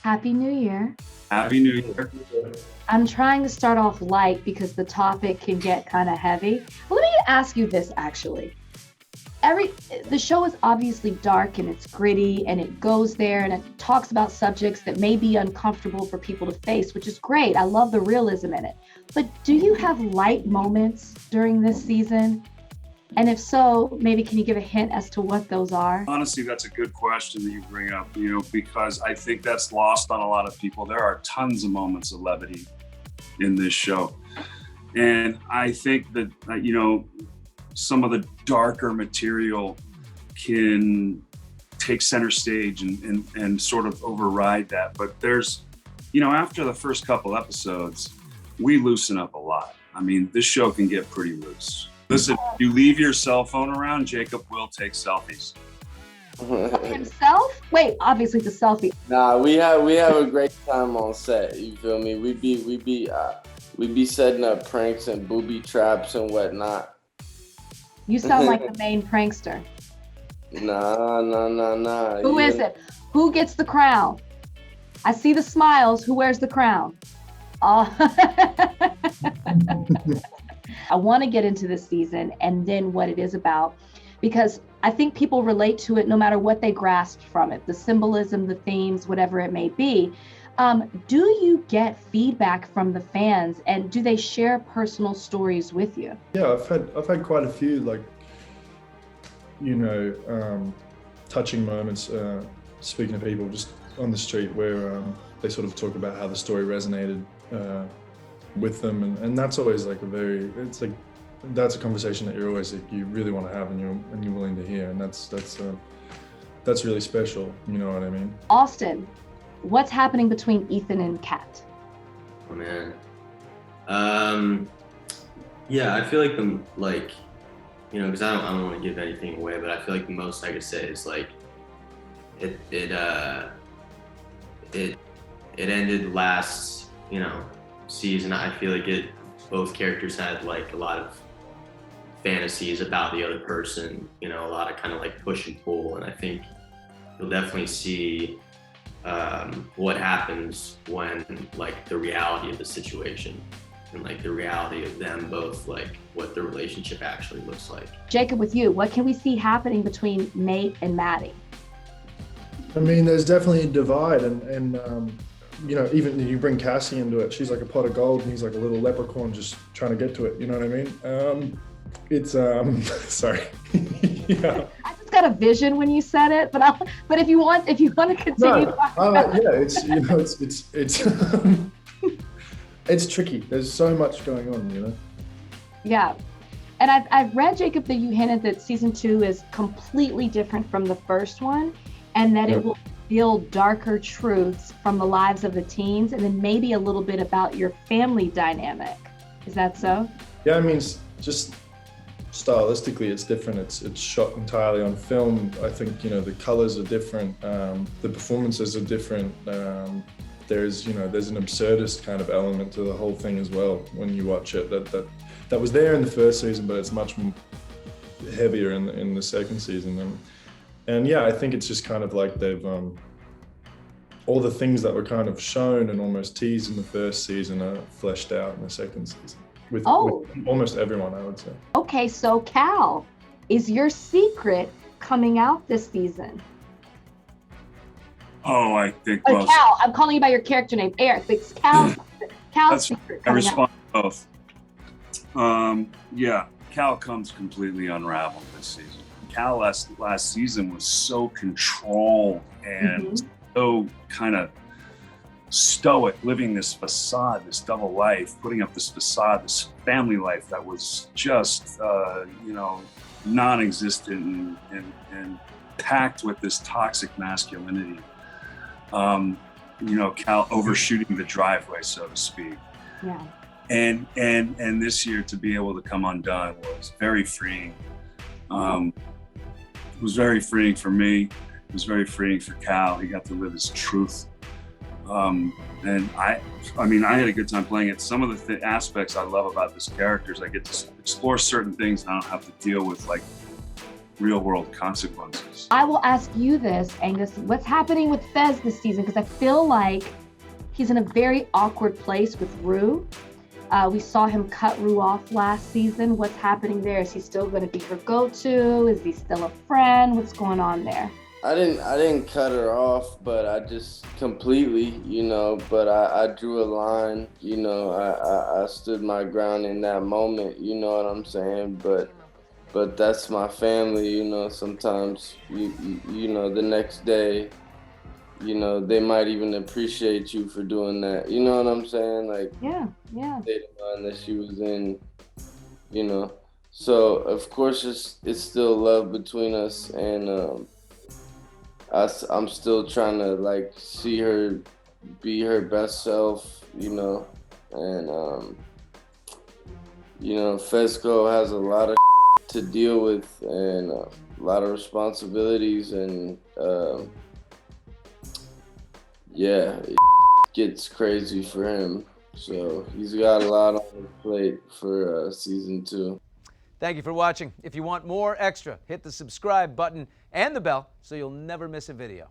Happy New Year. Happy New Year. I'm trying to start off light because the topic can get kind of heavy. Let me ask you this actually. The show is obviously dark and it's gritty and it goes there and it talks about subjects that may be uncomfortable for people to face, which is great. I love the realism in it. But do you have light moments during this season? And if so, maybe can you give a hint as to what those are? Honestly, that's a good question that you bring up, because I think that's lost on a lot of people. There are tons of moments of levity in this show. And I think that, some of the darker material can take center stage and sort of override that. But there's, after the first couple episodes, we loosen up a lot. I mean, this show can get pretty loose. Listen, you leave your cell phone around, Jacob will take selfies. Himself? Wait, obviously the selfie. Nah, we have a great time on set. You feel me? We be setting up pranks and booby traps and whatnot. You sound like the main prankster. Nah. Who is it? Who gets the crown? I see the smiles. Who wears the crown? Oh. I want to get into this season and then what it is about, because I think people relate to it no matter what they grasp from it, the symbolism, the themes, whatever it may be. Do you get feedback from the fans and do they share personal stories with you? Yeah, I've had quite a few, touching moments, speaking to people just on the street where they sort of talk about how the story resonated with them, and that's always that's a conversation that you really want to have and you're willing to hear, and that's really special. You know what I mean? Austin, what's happening between Ethan and Kat? Oh man, yeah, I feel like because I don't want to give anything away, but I feel like the most I could say is it ended last season. I feel like both characters had a lot of fantasies about the other person, a lot of kind of push and pull, and I think you'll definitely see what happens when the reality of the situation and the reality of them both, what the relationship actually looks like. Jacob, with you, what can we see happening between Nate and Maddie? I mean, there's definitely a divide, and even you bring Cassie into it, she's like a pot of gold and he's like a little leprechaun just trying to get to it, you know what I mean? It's sorry. Yeah. I just got a vision when you said it, but if you want to continue. It's tricky. There's so much going on, Yeah. And I've read, Jacob, that you hinted that season 2 is completely different from the first one, and that it will reveal darker truths from the lives of the teens, and then maybe a little bit about your family dynamic. Is that so? Yeah, I mean, just stylistically, it's different. It's shot entirely on film. I think, the colors are different. The performances are different. There's an absurdist kind of element to the whole thing as well when you watch it. That was there in the first season, but it's much heavier in the second season. And yeah, I think it's just kind of they've all the things that were kind of shown and almost teased in the first season are fleshed out in the second season with almost everyone, I would say. Okay, so Cal, is your secret coming out this season? Oh, I think Cal, I'm calling you by your character name, Eric. It's Cal's secret I coming respond out. to both. Yeah, Cal comes completely unraveled this season. Cal last season was so controlled and so kind of stoic, living this facade, this double life, putting up this facade, this family life that was just, non-existent and packed with this toxic masculinity. Cal overshooting the driveway, so to speak. Yeah. And this year to be able to come undone was very freeing. It was very freeing for me. It was very freeing for Cal. He got to live his truth. And I had a good time playing it. Some of the aspects I love about this character is I get to explore certain things and I don't have to deal with real world consequences. I will ask you this, Angus. What's happening with Fez this season? Because I feel like he's in a very awkward place with Rue. We saw him cut Rue off last season. What's happening there? Is he still going to be her go-to? Is he still a friend? What's going on there? I didn't cut her off, but I just completely, but I drew a line, I stood my ground in that moment, you know what I'm saying? But that's my family, sometimes, the next day, they might even appreciate you for doing that. You know what I'm saying? Like, yeah. State of mind that she was in, So, of course, it's still love between us, and I'm still trying to, like, see her be her best self, and, Fesco has a lot of to deal with and a lot of responsibilities, and, it gets crazy for him. So he's got a lot on his plate for season 2. Thank you for watching. If you want more extra, hit the subscribe button and the bell so you'll never miss a video.